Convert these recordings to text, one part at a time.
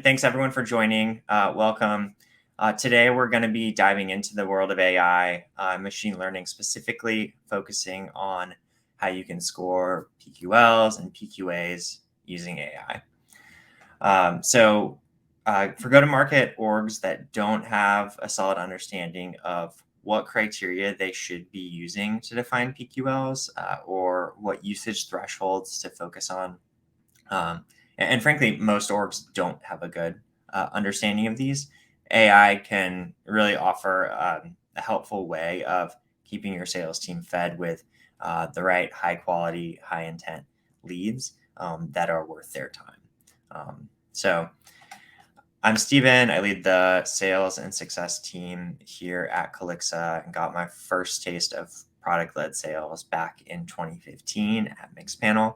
Thanks everyone for joining. Welcome. Today we're going to be diving into the world of AI, machine learning, specifically focusing on how you can score PQLs and PQAs using AI. For go-to-market orgs that don't have a solid understanding of what criteria they should be using to define PQLs or what usage thresholds to focus on, and frankly, most orgs don't have a good understanding of these. AI can really offer a helpful way of keeping your sales team fed with the right high quality, high intent leads that are worth their time. So I'm Steven. I lead the sales and success team here at Calixa and got my first taste of product-led sales back in 2015 at Mixpanel.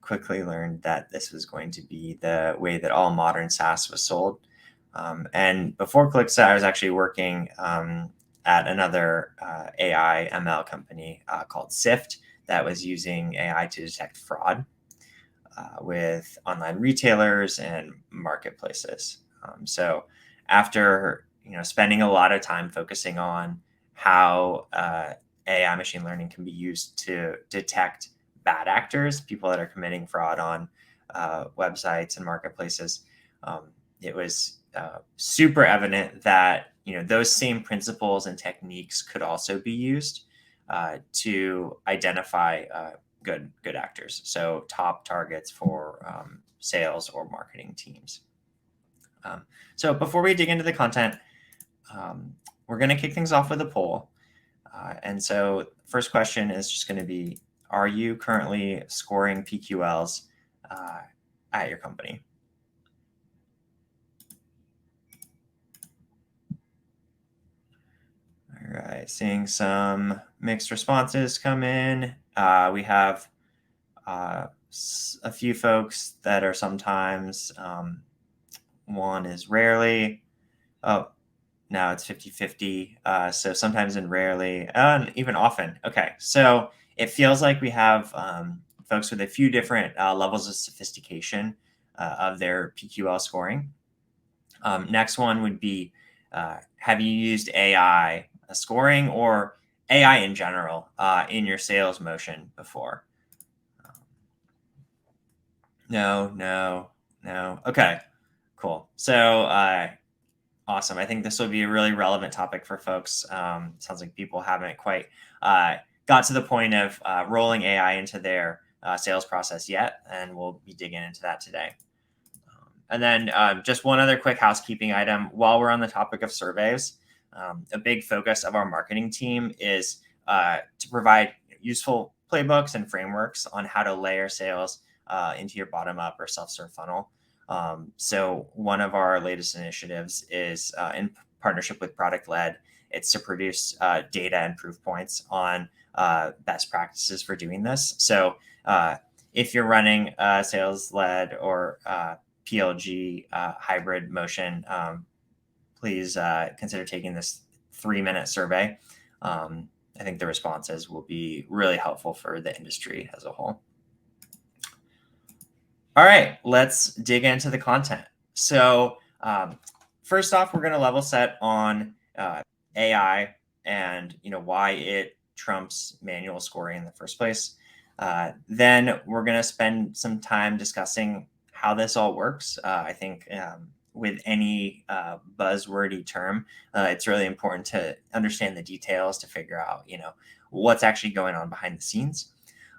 Quickly learned that this was going to be the way that all modern SaaS was sold. And before Calixa, I was actually working at another AI ML company called Sift that was using AI to detect fraud with online retailers and marketplaces. So after spending a lot of time focusing on how AI machine learning can be used to detect bad actors, people that are committing fraud on websites and marketplaces, it was super evident that those same principles and techniques could also be used to identify good actors, so top targets for sales or marketing teams. So before we dig into the content, we're going to kick things off with a poll. And so first question is just going to be, are you currently scoring PQLs at your company? All right, seeing some mixed responses come in. We have a few folks that are sometimes, one is rarely. Oh, now it's 50-50. So sometimes and rarely, and even often. Okay, so it feels like we have folks with a few different levels of sophistication of their PQL scoring. Next one would be, have you used AI scoring or AI in general in your sales motion before? No. Okay, cool. So awesome. I think this will be a really relevant topic for folks. Sounds like people haven't quite got to the point of rolling AI into their sales process yet, and we'll be digging into that today. And then just one other quick housekeeping item. While we're on the topic of surveys, a big focus of our marketing team is to provide useful playbooks and frameworks on how to layer sales into your bottom-up or self-serve funnel. So one of our latest initiatives is in partnership with Product Led. It's to produce data and proof points on best practices for doing this. So if you're running a sales-led or PLG hybrid motion, please consider taking this 3-minute survey. I think the responses will be really helpful for the industry as a whole. All right, let's dig into the content. So first off, we're going to level set on AI and why it trumps manual scoring in the first place. Then we're going to spend some time discussing how this all works. I think with any buzzwordy term, it's really important to understand the details to figure out what's actually going on behind the scenes.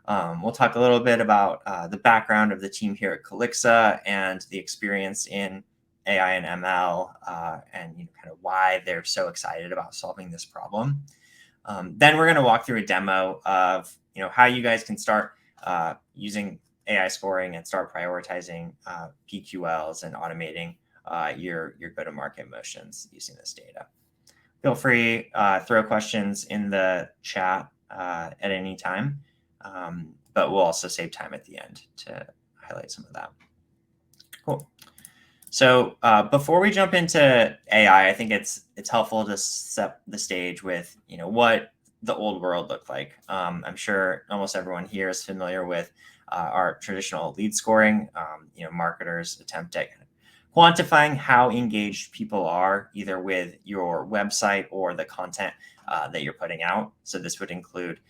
We'll talk a little bit about the background of the team here at Calixa and the experience in AI and ML, and kind of why they're so excited about solving this problem. Then we're going to walk through a demo of how you guys can start using AI scoring and start prioritizing PQLs and automating your go-to-market motions using this data. Feel free throw questions in the chat at any time. But we'll also save time at the end to highlight some of that. Cool. So before we jump into AI, I think it's helpful to set the stage with what the old world looked like. I'm sure almost everyone here is familiar with our traditional lead scoring. Marketers attempt at quantifying how engaged people are either with your website or the content that you're putting out. So this would include,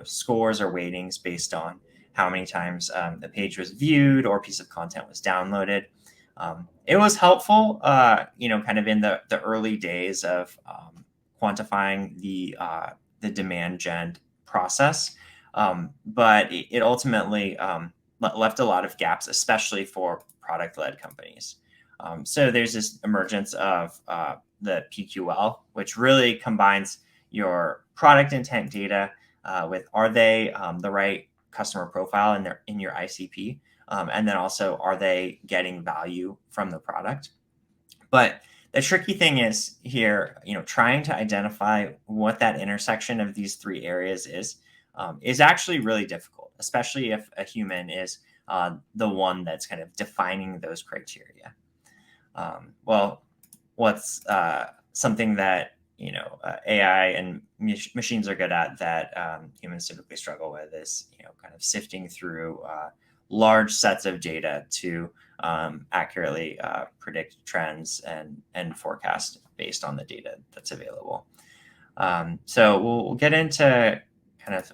scores or weightings based on how many times the page was viewed or piece of content was downloaded. It was helpful, kind of in the early days of quantifying the demand gen process, but it ultimately left a lot of gaps, especially for product-led companies. So there's this emergence of the PQL, which really combines your product intent data with are they the right customer profile in your ICP, and then also are they getting value from the product. But the tricky thing is here, trying to identify what that intersection of these three areas is actually really difficult, especially if a human is the one that's kind of defining those criteria. What's something that AI and machines are good at that humans typically struggle with is kind of sifting through large sets of data to accurately predict trends and forecast based on the data that's available. So we'll get into kind of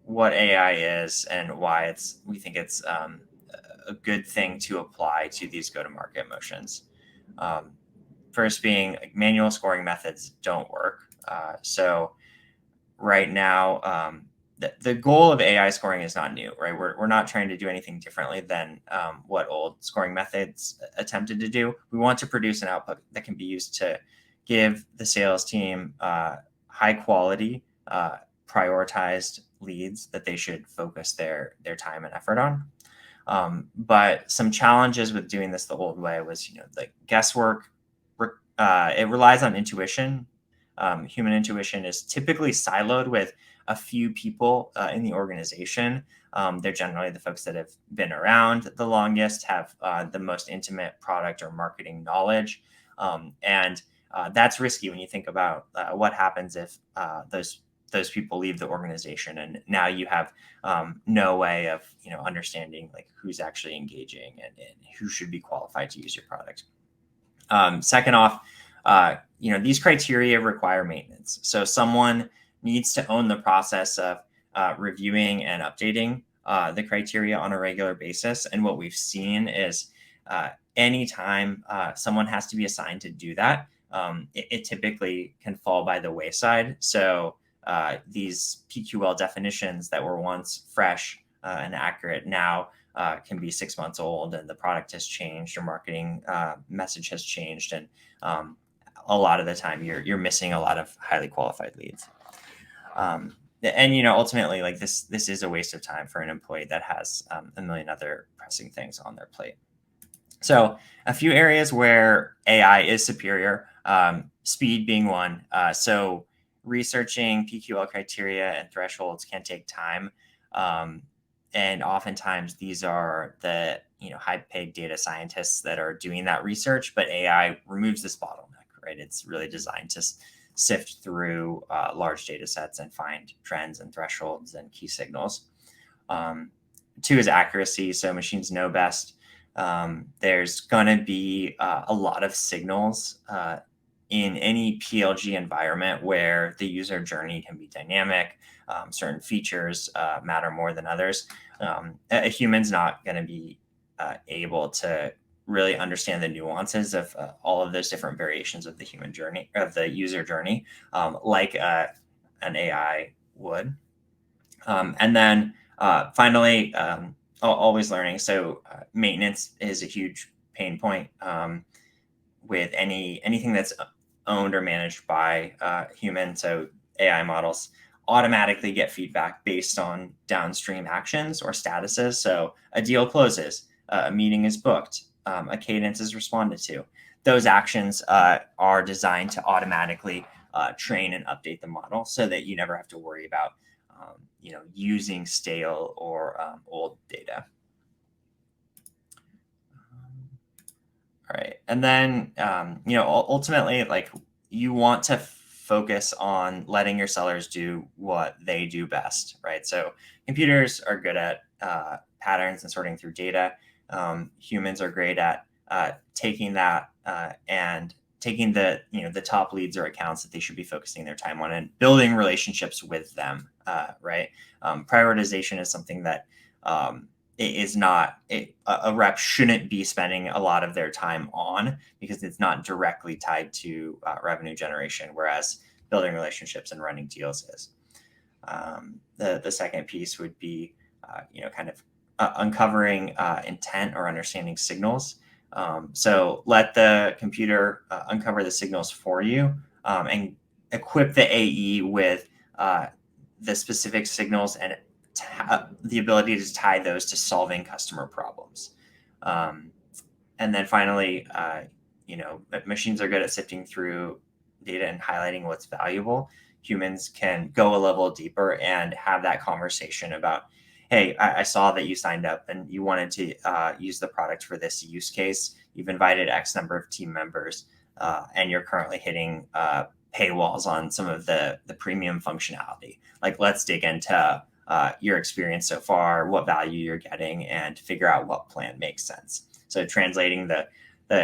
what AI is and why we think it's a good thing to apply to these go-to-market motions. First being, like, manual scoring methods don't work. So right now, the goal of AI scoring is not new, right? We're not trying to do anything differently than what old scoring methods attempted to do. We want to produce an output that can be used to give the sales team high quality, prioritized leads that they should focus their time and effort on. But some challenges with doing this the old way was, like guesswork. It relies on intuition. Human intuition is typically siloed with a few people in the organization. They're generally the folks that have been around the longest, have the most intimate product or marketing knowledge. And that's risky when you think about what happens if those people leave the organization, and now you have no way of understanding like who's actually engaging and who should be qualified to use your product. Second off, these criteria require maintenance. So someone needs to own the process of reviewing and updating the criteria on a regular basis. And what we've seen is anytime someone has to be assigned to do that, it typically can fall by the wayside. So these PQL definitions that were once fresh and accurate now can be 6 months old, and the product has changed, your marketing message has changed, and a lot of the time you're missing a lot of highly qualified leads. And ultimately, like this is a waste of time for an employee that has a million other pressing things on their plate. So a few areas where AI is superior, speed being one. So researching PQL criteria and thresholds can take time. And oftentimes these are the high-paid data scientists that are doing that research, but AI removes this bottleneck, right? It's really designed to sift through large data sets and find trends and thresholds and key signals. Two is accuracy. So machines know best. There's going to be a lot of signals in any PLG environment where the user journey can be dynamic. Certain features matter more than others. A human's not going to be able to really understand the nuances of all of those different variations of the human journey, of the user journey, like an AI would. And then finally, always learning. So maintenance is a huge pain point with anything that's owned or managed by humans. So AI models automatically get feedback based on downstream actions or statuses. So a deal closes, a meeting is booked, a cadence is responded to. Those actions are designed to automatically train and update the model so that you never have to worry about using stale or old data. All right. And then, ultimately, like, you want to focus on letting your sellers do what they do best, right? So computers are good at patterns and sorting through data. Humans are great at taking that and taking the the top leads or accounts that they should be focusing their time on and building relationships with them. Right, prioritization is something that it is not a rep shouldn't be spending a lot of their time on because it's not directly tied to revenue generation, whereas building relationships and running deals is. The second piece would be kind of uncovering intent or understanding signals. So let the computer uncover the signals for you and equip the AE with the specific signals and the ability to tie those to solving customer problems. And then finally, machines are good at sifting through data and highlighting what's valuable. Humans can go a level deeper and have that conversation about, hey, I saw that you signed up and you wanted to use the product for this use case. You've invited X number of team members, and you're currently hitting paywalls on some of the premium functionality. Like, let's dig into your experience so far, what value you're getting, and figure out what plan makes sense. So translating the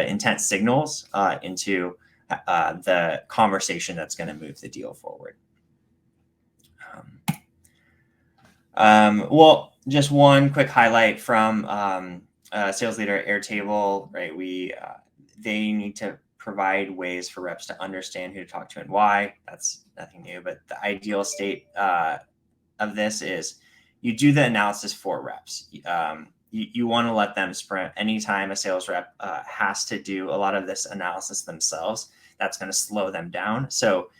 intent signals into the conversation that's going to move the deal forward. Well, just one quick highlight from sales leader at Airtable, right? They need to provide ways for reps to understand who to talk to and why. That's nothing new, but the ideal state of this is you do the analysis for reps. You want to let them sprint. Anytime a sales rep has to do a lot of this analysis themselves, that's going to slow them down. So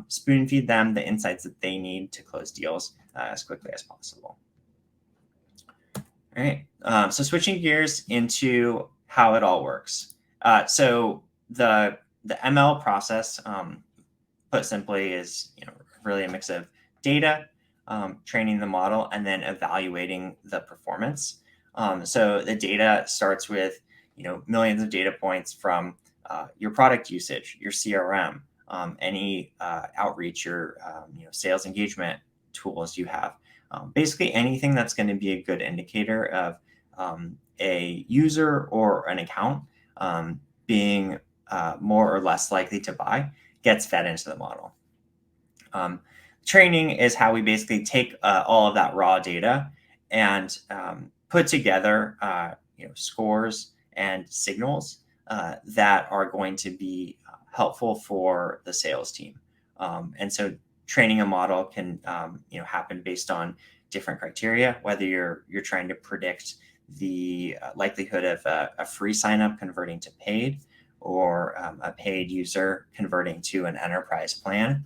spoon feed them the insights that they need to close deals as quickly as possible. All right. So switching gears into how it all works. So the ML process, put simply, is really a mix of data, training the model, and then evaluating the performance. So the data starts with millions of data points from your product usage, your CRM, any outreach, your sales engagement tools you have. Basically anything that's going to be a good indicator of a user or an account being more or less likely to buy gets fed into the model. Training is how we basically take all of that raw data and put together scores and signals that are going to be helpful for the sales team. And so training a model can happen based on different criteria, whether you're trying to predict the likelihood of a free sign up converting to paid, or a paid user converting to an enterprise plan.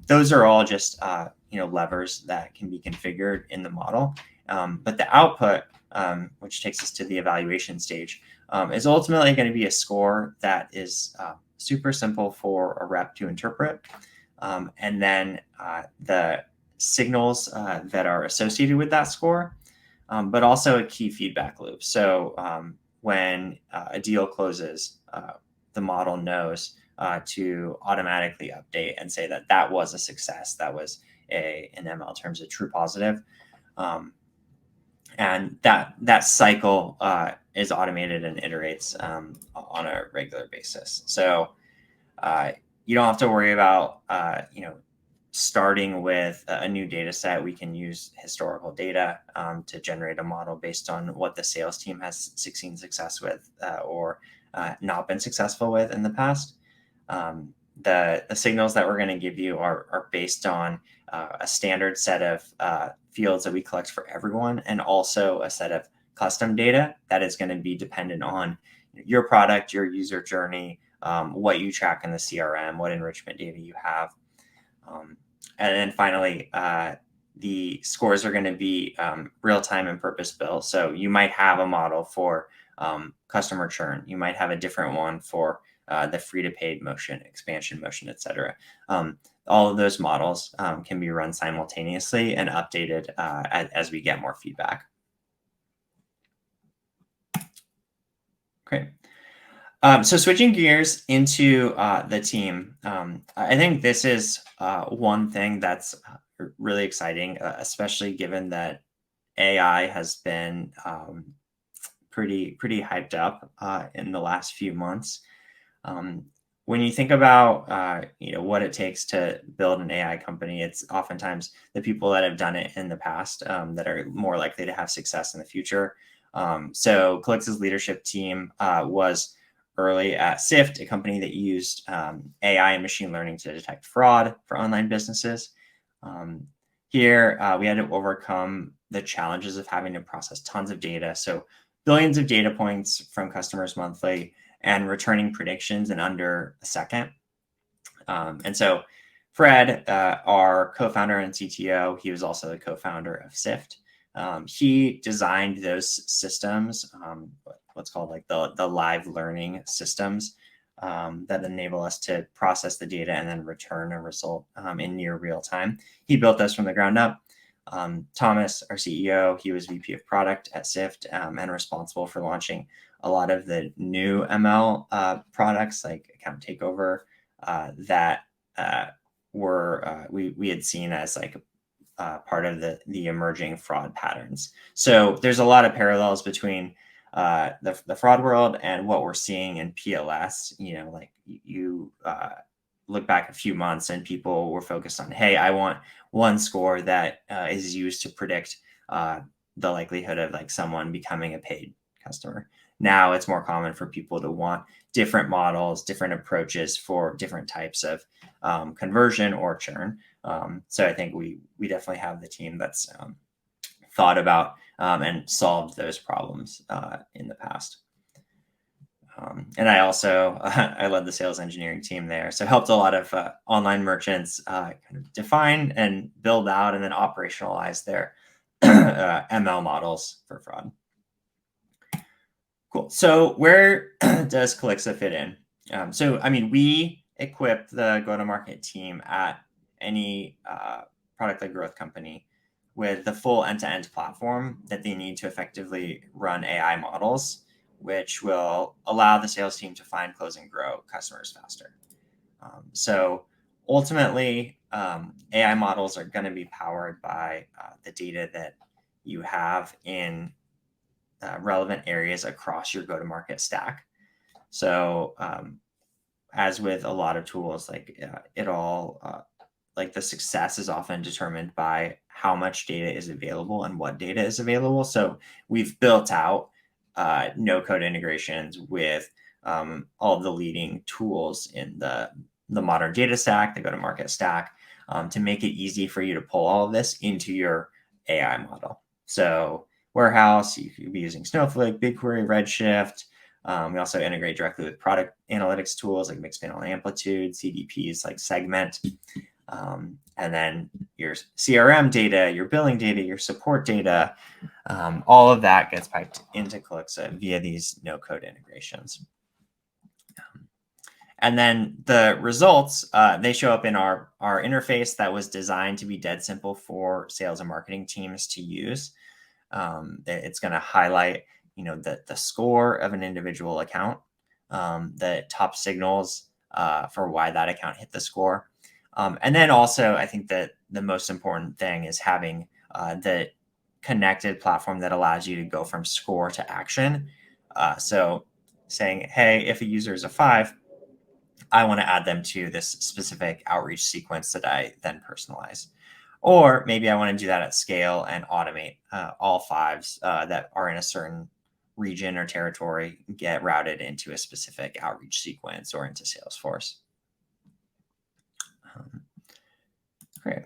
Those are all just levers that can be configured in the model. But the output, which takes us to the evaluation stage, is ultimately going to be a score that is super simple for a rep to interpret. And then the signals that are associated with that score, but also a key feedback loop. So when a deal closes, the model knows to automatically update and say that was a success, that was in ML terms a true positive. And that cycle is automated and iterates on a regular basis. So you don't have to worry about starting with a new data set. We can use historical data to generate a model based on what the sales team has seen success with or not been successful with in the past. The signals that we're going to give you are based on a standard set of fields that we collect for everyone, and also a set of custom data that is going to be dependent on your product, your user journey, what you track in the CRM, what enrichment data you have. And then finally, the scores are going to be real-time and purpose-built. So you might have a model for customer churn. You might have a different one for the free-to-paid motion, expansion motion, et cetera. All of those models can be run simultaneously and updated as we get more feedback. Great. So switching gears into the team, I think this is one thing that's really exciting, especially given that AI has been pretty hyped up in the last few months. When you think about what it takes to build an AI company, it's oftentimes the people that have done it in the past that are more likely to have success in the future. So Calixa's leadership team was early at Sift, a company that used AI and machine learning to detect fraud for online businesses. Here, we had to overcome the challenges of having to process tons of data. So billions of data points from customers monthly and returning predictions in under a second. And so Fred, our co-founder and CTO, he was also the co-founder of Sift. He designed those systems, what's called like the live learning systems that enable us to process the data and then return a result in near real time. He built those from the ground up. Thomas, our CEO, he was VP of product at Sift and responsible for launching a lot of the new ML products like account takeover that we had seen as like part of the emerging fraud patterns. So there's a lot of parallels between the fraud world and what we're seeing in PLS. Like you look back a few months and people were focused on, hey, I want one score that is used to predict the likelihood of like someone becoming a paid customer. Now it's more common for people to want different models, different approaches for different types of conversion or churn. So I think we definitely have the team that's thought about and solved those problems in the past. And I also I led the sales engineering team there, so helped a lot of online merchants kind of define and build out and then operationalize their ML models for fraud. Cool. So where does Calixa fit in? So, I mean, we equip the go-to-market team at any product-led growth company with the full end-to-end platform that they need to effectively run AI models, which will allow the sales team to find, close, and grow customers faster. So ultimately, AI models are going to be powered by the data that you have in relevant areas across your go-to-market stack. So as with a lot of tools, like it all, like the success is often determined by how much data is available and what data is available. So we've built out no-code integrations with all of the leading tools in the modern data stack, the go-to-market stack, to make it easy for you to pull all of this into your AI model. So warehouse, you could be using Snowflake, BigQuery, Redshift. We also integrate directly with product analytics tools like Mixpanel and Amplitude, CDPs like Segment, and then your CRM data, your billing data, your support data, all of that gets piped into Calixa via these no-code integrations. And then the results, they show up in our interface that was designed to be dead simple for sales and marketing teams to use. It's going to highlight, the score of an individual account, the top signals for why that account hit the score. And then also, I think that the most important thing is having the connected platform that allows you to go from score to action. So saying, hey, if a user is a 5, I want to add them to this specific outreach sequence that I then personalize. Or maybe I want to do that at scale and automate all 5s that are in a certain region or territory get routed into a specific outreach sequence or into Salesforce. Great.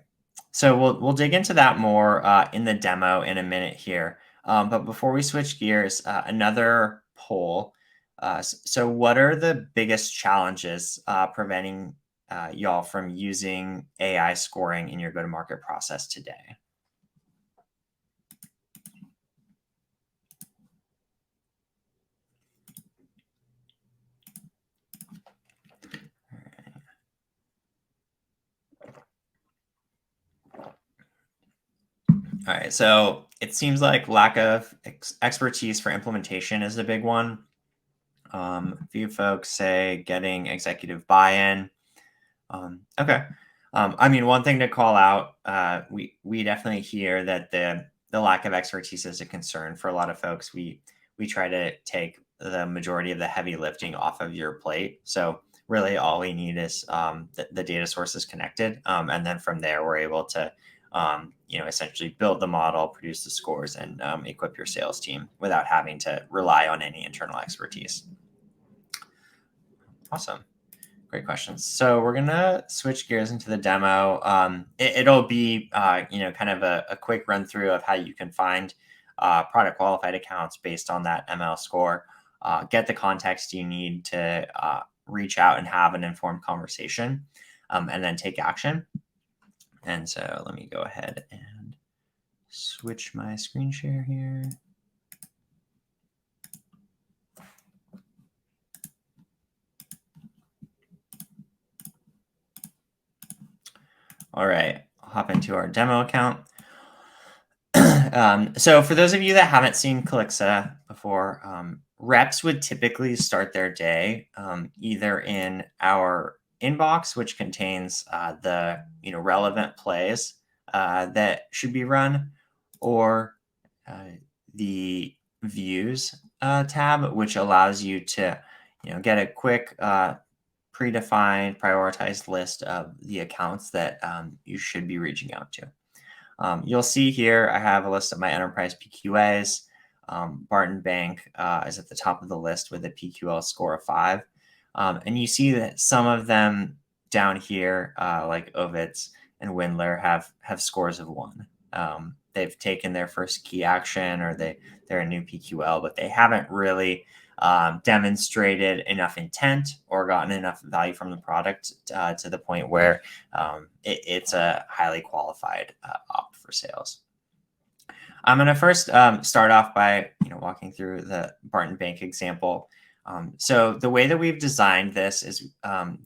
So we'll dig into that more in the demo in a minute here. But before we switch gears, another poll. So what are the biggest challenges preventing y'all from using AI scoring in your go-to-market process today? All right, so it seems like lack of expertise for implementation is a big one. A few folks say getting executive buy-in. Okay. I mean, one thing to call out, we definitely hear that the lack of expertise is a concern for a lot of folks. We we try to take the majority of the heavy lifting off of your plate. So really all we need is the data source is connected. And then from there, we're able to essentially build the model, produce the scores, and equip your sales team without having to rely on any internal expertise. Awesome. Great questions. So we're going to switch gears into the demo. It'll be, kind of a quick run through of how you can find product qualified accounts based on that ML score, get the context you need to reach out and have an informed conversation, and then take action. And so let me go ahead and switch my screen share here. All right, I'll hop into our demo account. So for those of you that haven't seen Calixa before, reps would typically start their day either in our inbox, which contains the relevant plays that should be run, or the views tab, which allows you to get a quick predefined prioritized list of the accounts that you should be reaching out to. You'll see here I have a list of my enterprise PQAs. Barton Bank is at the top of the list with a PQL score of 5. And you see that some of them down here, like Ovitz and Windler, have scores of 1. They've taken their first key action, or they're a new PQL, but they haven't really demonstrated enough intent or gotten enough value from the product to the point where it's a highly qualified opt for sales. I'm going to first start off by walking through the Barton Bank example. So the way that we've designed this is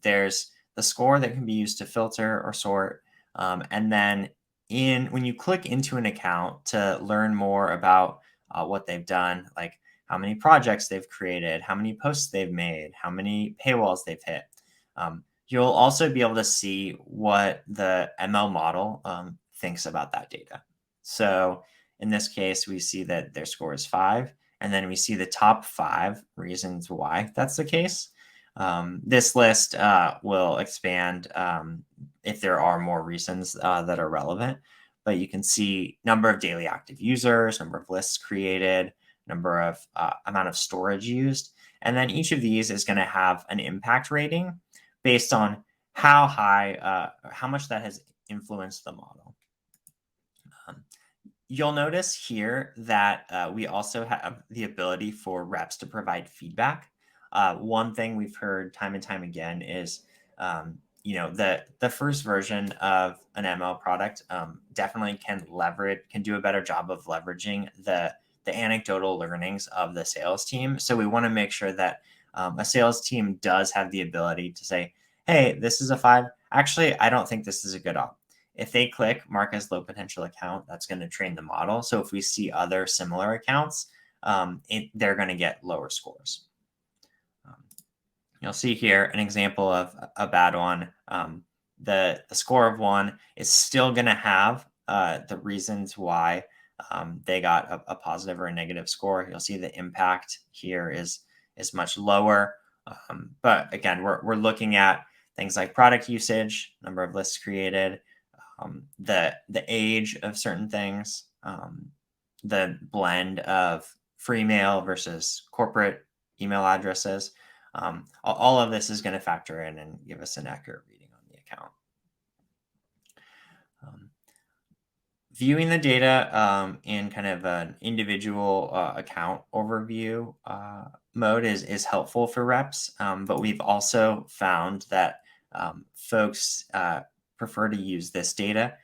there's the score that can be used to filter or sort, and then when you click into an account to learn more about what they've done, like how many projects they've created, how many posts they've made, how many paywalls they've hit. You'll also be able to see what the ML model thinks about that data. So in this case, we see that their score is 5, and then we see the top 5 reasons why that's the case. This list will expand if there are more reasons that are relevant, but you can see number of daily active users, number of lists created, number of amount of storage used. And then each of these is going to have an impact rating based on how high, how much that has influenced the model. You'll notice here that we also have the ability for reps to provide feedback. One thing we've heard time and time again is, the first version of an ML product definitely can do a better job of leveraging the anecdotal learnings of the sales team. So we want to make sure that a sales team does have the ability to say, hey, this is a 5. Actually, I don't think this is a good op. If they click mark as low potential account, that's going to train the model. So if we see other similar accounts, they're going to get lower scores. You'll see here an example of a bad one. The score of 1 is still going to have the reasons why they got a positive or a negative score. You'll see the impact here is much lower. But again, we're looking at things like product usage, number of lists created, the age of certain things, the blend of free mail versus corporate email addresses. All of this is going to factor in and give us an accurate reading on the account. Viewing the data in kind of an individual account overview mode is helpful for reps, but we've also found that folks prefer to use this data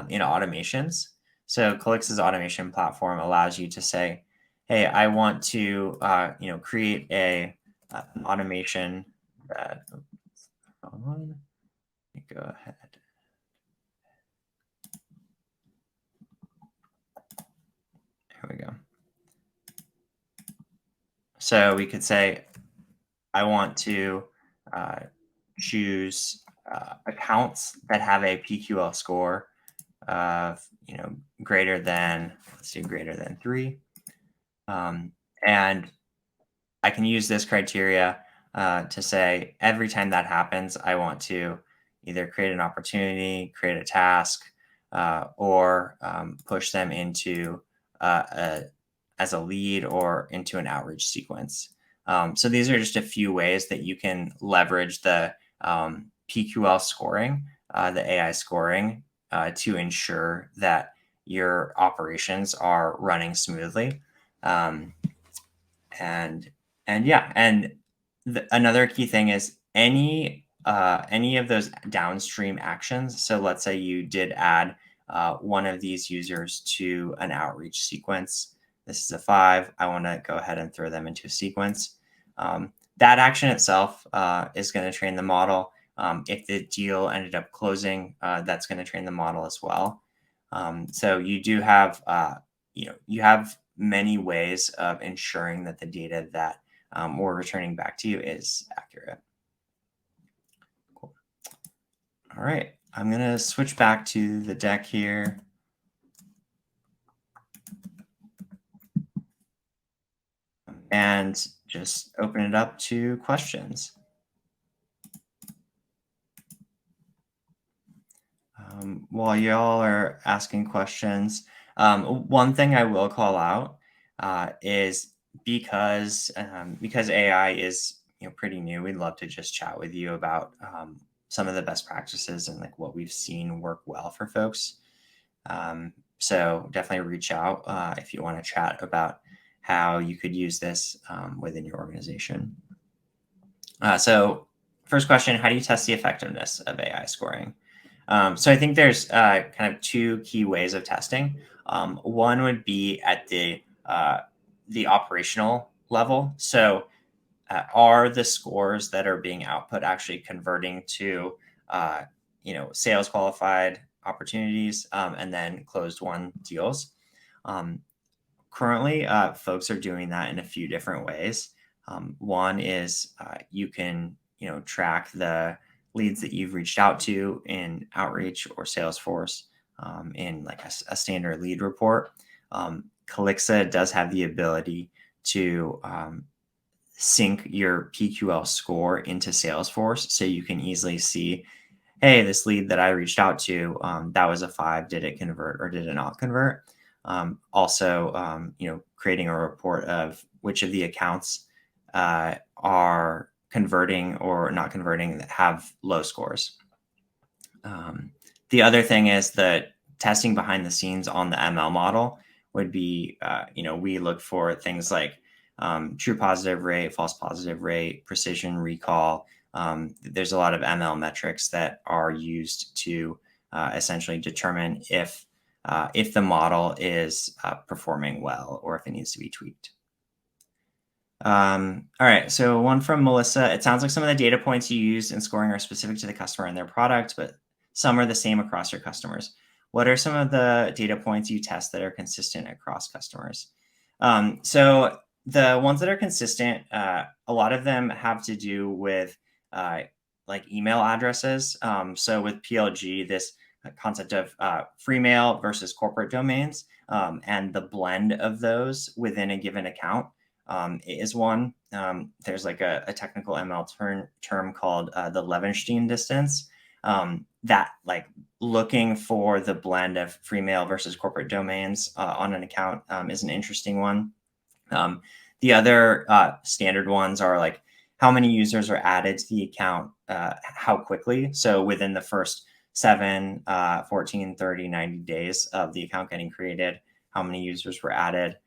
in automations. So Calixa's automation platform allows you to say, hey, I want to create an automation that, let me go ahead. Here we go. So we could say, I want to choose accounts that have a PQL score of greater than, let's do greater than 3, And I can use this criteria to say every time that happens, I want to either create an opportunity, create a task, or push them into as a lead or into an outreach sequence. So these are just a few ways that you can leverage the PQL scoring, the AI scoring, to ensure that your operations are running smoothly. Um, and yeah, and another key thing is any of those downstream actions. So let's say you did add one of these users to an outreach sequence. This is a 5. I want to go ahead and throw them into a sequence. That action itself is going to train the model. If the deal ended up closing, that's going to train the model as well. So you do have you have many ways of ensuring that the data that we're returning back to you is accurate. Cool. All right, I'm going to switch back to the deck here. And just open it up to questions. While y'all are asking questions, one thing I will call out is because AI is pretty new. We'd love to just chat with you about some of the best practices and like what we've seen work well for folks. So definitely reach out if you want to chat about how you could use this within your organization. So first question, how do you test the effectiveness of AI scoring? So I think there's kind of two key ways of testing. One would be at the operational level. So are the scores that are being output actually converting to sales qualified opportunities and then closed won deals? Currently, folks are doing that in a few different ways. One is you can track the leads that you've reached out to in Outreach or Salesforce in like a standard lead report. Calixa does have the ability to sync your PQL score into Salesforce, so you can easily see, hey, this lead that I reached out to, that was a 5. Did it convert or did it not convert? Also, creating a report of which of the accounts are converting or not converting that have low scores. The other thing is that testing behind the scenes on the ML model would be, we look for things like true positive rate, false positive rate, precision recall. There's a lot of ML metrics that are used to essentially determine if the model is performing well or if it needs to be tweaked. All right, so one from Melissa. It sounds like some of the data points you use in scoring are specific to the customer and their product, but some are the same across your customers. What are some of the data points you test that are consistent across customers? So the ones that are consistent, a lot of them have to do with like email addresses. So with PLG, this concept of free mail versus corporate domains and the blend of those within a given account is one. There's like a technical ML term called the Levenstein distance. That like looking for the blend of free mail versus corporate domains on an account is an interesting one. The other standard ones are like how many users are added to the account, how quickly. So within the first 7, 14, 30, 90 days of the account getting created, how many users were added.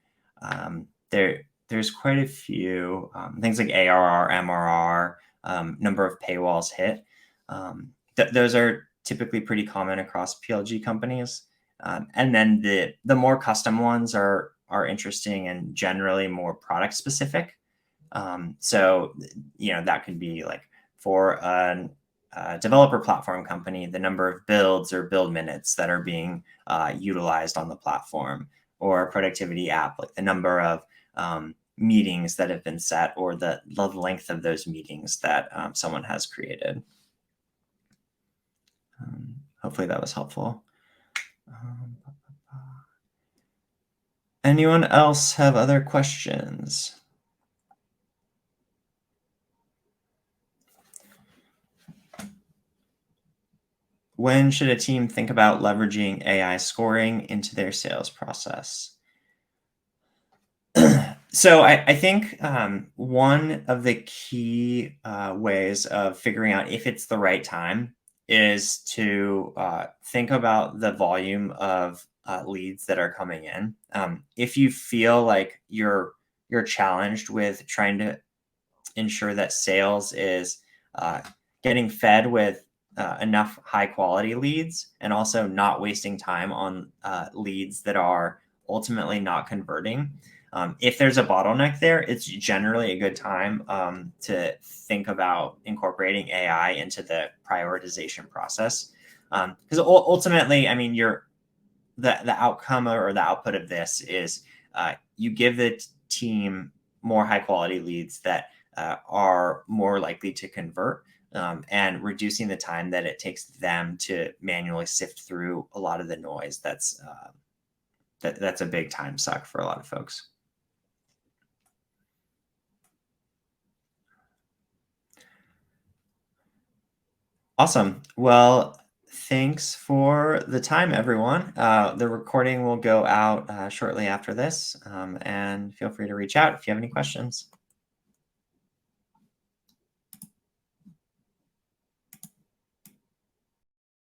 There's quite a few things like ARR, MRR, number of paywalls hit. Those are typically pretty common across PLG companies. And then the more custom ones are interesting and generally more product specific. So that could be like for a developer platform company, the number of builds or build minutes that are being utilized on the platform, or a productivity app, like the number of meetings that have been set or the length of those meetings that someone has created. Hopefully that was helpful. Anyone else have other questions? When should a team think about leveraging AI scoring into their sales process? So I think one of the key ways of figuring out if it's the right time is to think about the volume of leads that are coming in. If you feel like you're challenged with trying to ensure that sales is uh, getting fed with enough high quality leads and also not wasting time on leads that are ultimately not converting. If there's a bottleneck there, it's generally a good time to think about incorporating AI into the prioritization process. Because ultimately, I mean, the outcome or the output of this is you give the team more high quality leads that are more likely to convert, and reducing the time that it takes them to manually sift through a lot of the noise. That's a big time suck for a lot of folks. Awesome. Well, thanks for the time, everyone. The recording will go out shortly after this, and feel free to reach out if you have any questions.